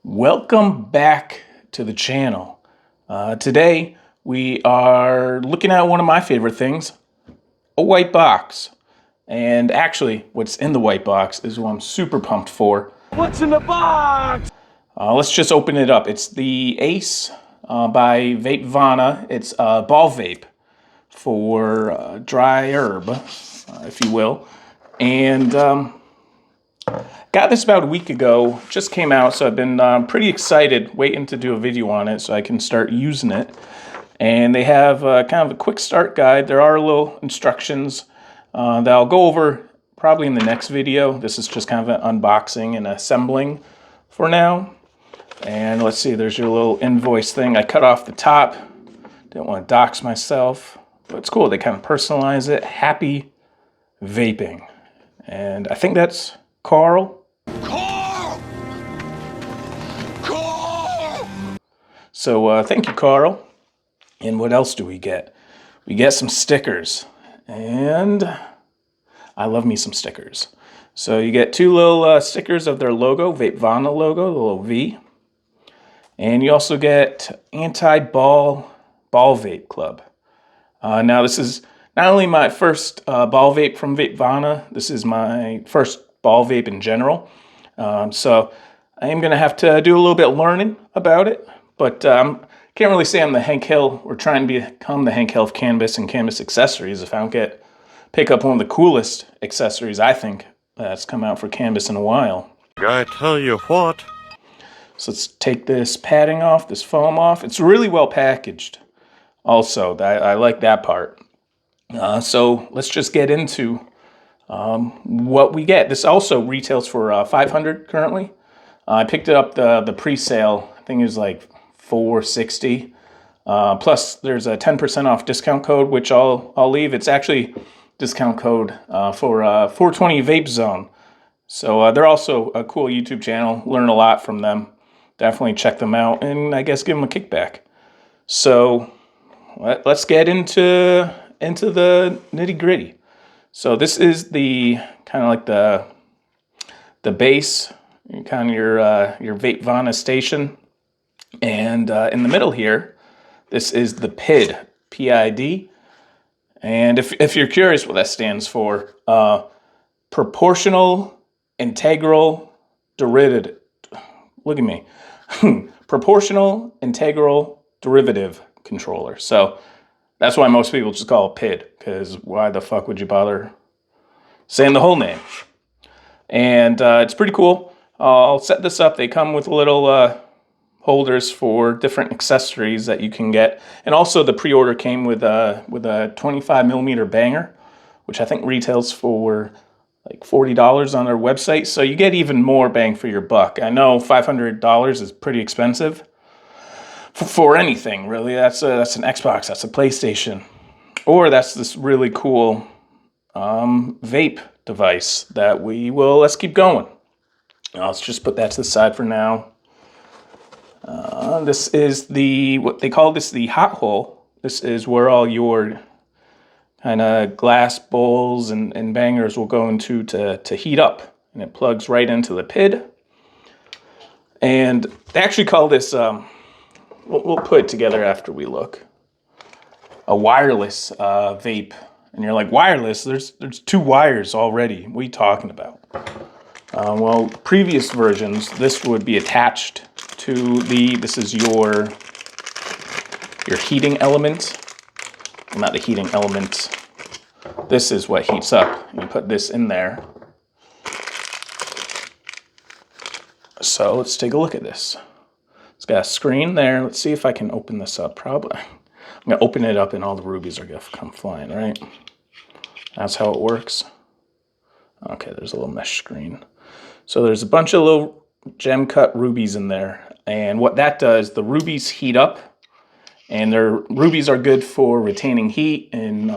Welcome back to the channel. Today we are looking at one of my favorite things, a white box. And actually what's in the white box is what I'm super pumped for. What's in the box? Let's just open it up. It's the Ace by Vapvana. It's a ball vape for dry herb, if you will. And got this about a week ago, just came out, so I've been pretty excited, waiting to do a video on it so I can start using it. And they have kind of a quick start guide. There are little instructions that I'll go over probably in the next video. This is just kind of an unboxing and assembling for now. And let's see, there's your little invoice thing. I cut off the top, didn't want to dox myself, but it's cool. They kind of personalize it. Happy vaping. And I think that's Carl. So thank you, Carl. And what else do we get? We get some stickers. And I love me some stickers. So you get two little stickers of their logo, Vapvana logo, the little V. And you also get anti-ball vape club. Now this is not only my first ball vape from Vapvana, this is my first ball vape in general. So I am going to have to do a little bit of learning about it. But can't really say I'm the Hank Hill. We're trying to become the Hank Hill of cannabis and cannabis accessories if I don't pick up one of the coolest accessories I think that's come out for cannabis in a while. I tell you what. So let's take this padding off, this foam off. It's really well packaged. Also, I like that part. So let's just get into what we get. This also retails for $500 currently. I picked it up the pre-sale. I think it was like $460. Plus, there's a 10% off discount code, which I'll leave. It's actually discount code for 420 Vape Zone. So they're also a cool YouTube channel. Learn a lot from them. Definitely check them out, and I guess give them a kickback. So let's get into the nitty gritty. So this is the kind of like the base, kind of your Vapvana station. And in the middle here, this is the PID, P-I-D. And if you're curious what that stands for, proportional integral derivative. Look at me. Proportional integral derivative controller. So that's why most people just call it PID, because why the fuck would you bother saying the whole name? And it's pretty cool. I'll set this up. They come with little holders for different accessories that you can get. And also the pre-order came with a 25 millimeter banger, which I think retails for like $40 on their website. So you get even more bang for your buck. I know $500 is pretty expensive for anything, really. That's an Xbox, that's a PlayStation. Or that's this really cool vape device that let's keep going. Let's just put that to the side for now. This is what they call this the hot hole. This is where all your kind of glass bowls and bangers will go into to heat up. And it plugs right into the PID. And they actually call this, we'll put it together after we look, a wireless vape. And you're like, wireless? There's two wires already. What are you talking about? Well, previous versions, this would be attached to this is your heating element. Well, not the heating element. This is what heats up. You put this in there. So let's take a look at this. It's got a screen there. Let's see if I can open this up. Probably. I'm going to open it up and all the rubies are going to come flying, right? That's how it works. Okay, there's a little mesh screen. So there's a bunch of little gem cut rubies in there. And what that does, the rubies heat up. And rubies are good for retaining heat and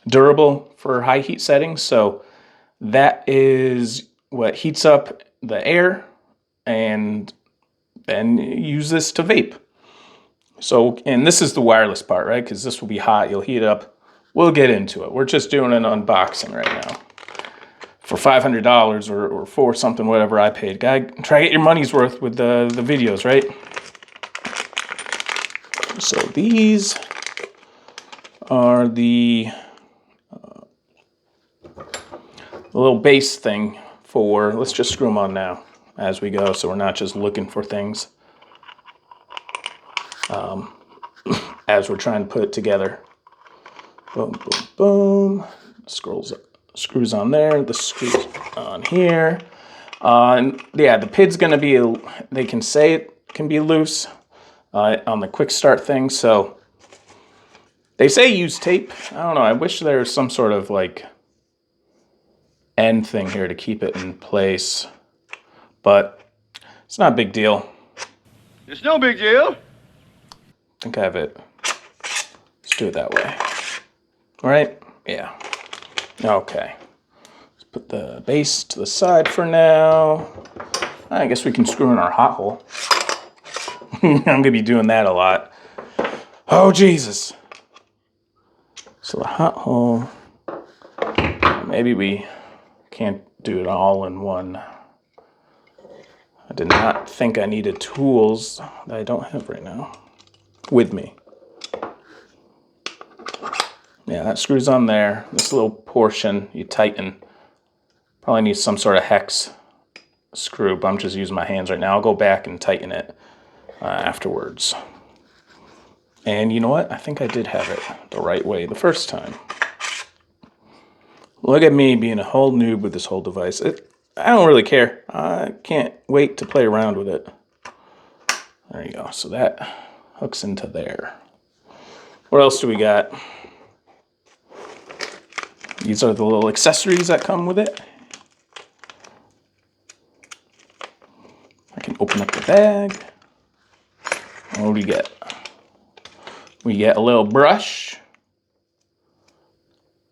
durable for high heat settings. So that is what heats up the air, and then use this to vape. So, and this is the wireless part, right? Because this will be hot, you'll heat it up. We'll get into it. We're just doing an unboxing right now. for $500 or for something, whatever I paid. Gotta try to get your money's worth with the videos, right? So these are the little base thing for, let's just screw them on now as we go, so we're not just looking for things as we're trying to put it together. Boom, boom, boom. Screws on there, the screws on here. And yeah, the PID's gonna be, they can say it can be loose on the quick start thing, so they say use tape. I don't know, I wish there was some sort of like end thing here to keep it in place, but it's not a big deal. It's no big deal. I think I have it. Let's do it that way. Right? Yeah. Okay. Let's put the base to the side for now. I guess we can screw in our hot hole. I'm going to be doing that a lot. Oh, Jesus. So the hot hole, maybe we can't do it all in one. I did not think I needed tools that I don't have right now with me. Yeah, that screws on there. This little portion you tighten. Probably needs some sort of hex screw, but I'm just using my hands right now. I'll go back and tighten it afterwards. And you know what? I think I did have it the right way the first time. Look at me being a whole noob with this whole device. I don't really care. I can't wait to play around with it. There you go. So that hooks into there. What else do we got? These are the little accessories that come with it. I can open up the bag. What do we get? We get a little brush.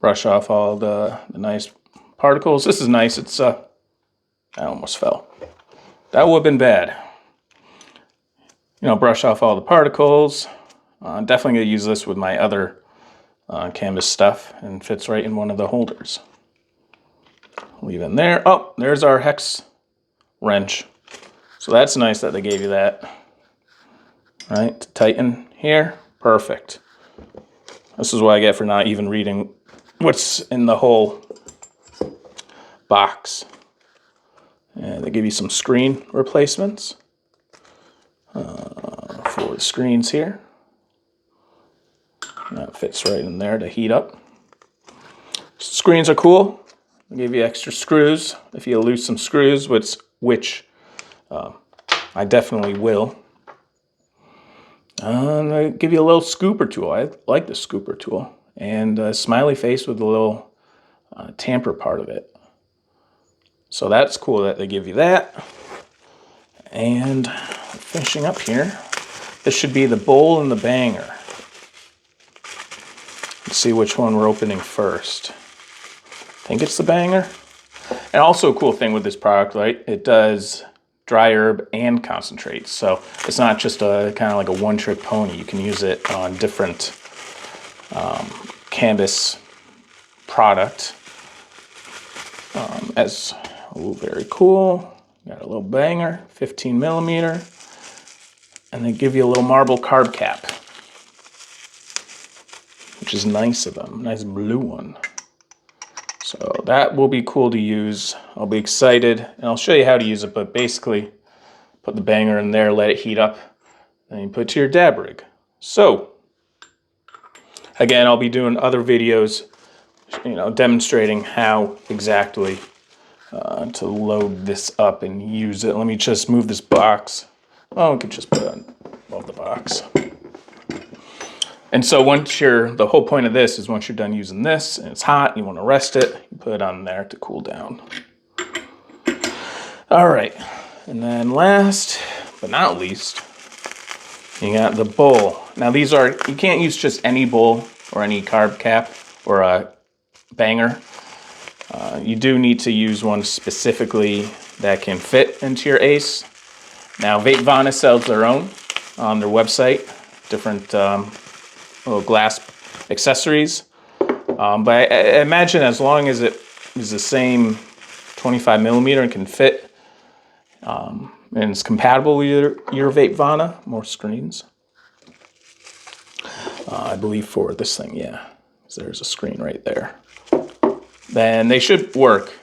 Brush off all the nice particles. This is nice. It's, I almost fell. That would have been bad. You know, brush off all the particles. I'm definitely going to use this with my other canvas stuff, and fits right in one of the holders. Leave it in there. Oh, there's our hex wrench. So that's nice that they gave you that. Right, to tighten here. Perfect. This is what I get for not even reading what's in the whole box. And they give you some screen replacements for the screens here. That fits right in there to heat up. Screens are cool. They give you extra screws if you lose some screws, which I definitely will. And they give you a little scooper tool. I like the scooper tool. And a smiley face with a little tamper part of it. So that's cool that they give you that. And finishing up here, this should be the bowl and the banger. Let's see which one we're opening first. I think it's the banger. And also a cool thing with this product, right? It does dry herb and concentrate. So it's not just a kind of like a one-trick pony. You can use it on different canvas product. As very cool. Got a little banger, 15 millimeter. And they give you a little marble carb cap, which is nice of them. Nice blue one. So that will be cool to use. I'll be excited, and I'll show you how to use it, but basically put the banger in there, let it heat up, and you put it to your dab rig. So, again, I'll be doing other videos, you know, demonstrating how exactly to load this up and use it. Let me just move this box. Oh, we could just put it on above the box. And so the whole point of this is once you're done using this and it's hot, you want to rest it, you put it on there to cool down. All right, and then last but not least, you got the bowl. Now you can't use just any bowl or any carb cap or a banger. You do need to use one specifically that can fit into your Ace. Now Vapvana sells their own on their website, different little glass accessories. But I imagine as long as it is the same 25 millimeter and can fit. And it's compatible with your Vapvana. More screens. I believe for this thing, yeah. So there's a screen right there. Then they should work.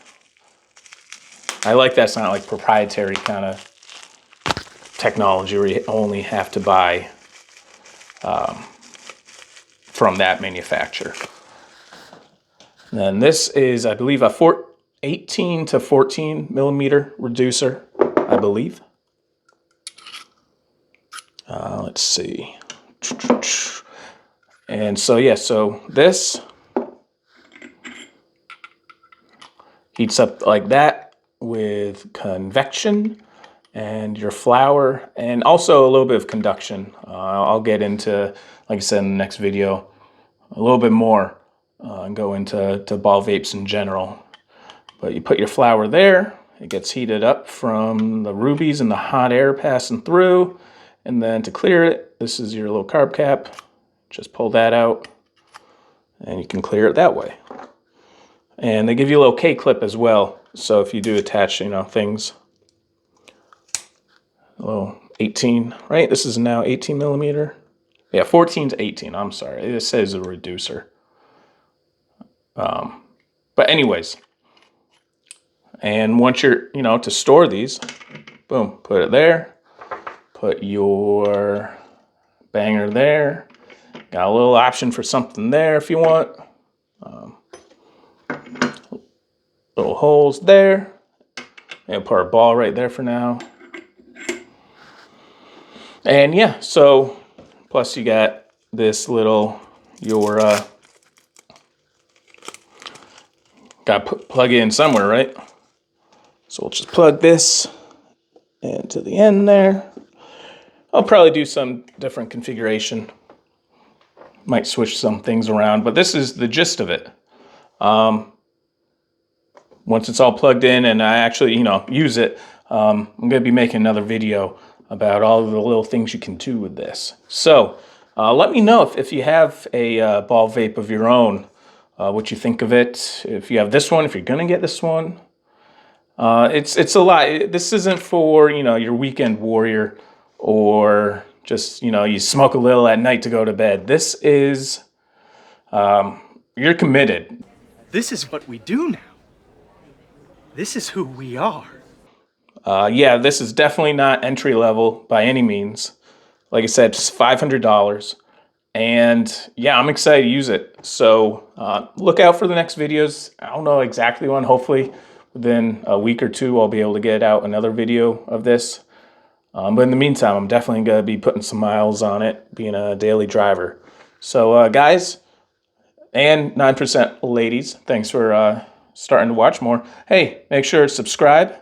I like that it's not like proprietary kind of technology where you only have to buy from that manufacturer. And then this is, I believe, a 18 to 14 millimeter reducer, I believe. Let's see. And so, yeah, so this heats up like that with convection and your flower, and also a little bit of conduction. I'll get into, like I said in the next video, a little bit more and go into ball vapes in general. But you put your flower there, it gets heated up from the rubies and the hot air passing through. And then to clear it, this is your little carb cap. Just pull that out and you can clear it that way. And they give you a little K-clip as well. So if you do attach, things, a little 18, right? This is now 18 millimeter. Yeah, 14 to 18, I'm sorry. It says a reducer. But anyways, and once you're, to store these, boom, put it there. Put your banger there. Got a little option for something there if you want. Little holes there. And put our ball right there for now. And yeah, so plus you got this little, got to plug it in somewhere, right? So we'll just plug this into the end there. I'll probably do some different configuration. Might switch some things around, but this is the gist of it. Once it's all plugged in and I actually, use it, I'm going to be making another video about all of the little things you can do with this. So let me know if you have a ball vape of your own, what you think of it. If you have this one, if you're going to get this one. It's a lot. This isn't for, your weekend warrior or just, you smoke a little at night to go to bed. This is, you're committed. This is what we do now. This is who we are. Yeah, this is definitely not entry level by any means. Like I said, it's $500. And yeah, I'm excited to use it. So look out for the next videos. I don't know exactly when. Hopefully within a week or two, I'll be able to get out another video of this. But in the meantime, I'm definitely going to be putting some miles on it, being a daily driver. So guys and 9% ladies, thanks for starting to watch more. Hey, make sure to subscribe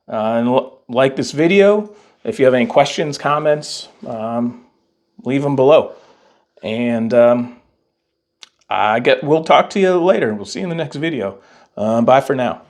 and like this video. If you have any questions, comments, leave them below. And we'll talk to you later. We'll see you in the next video. Bye for now.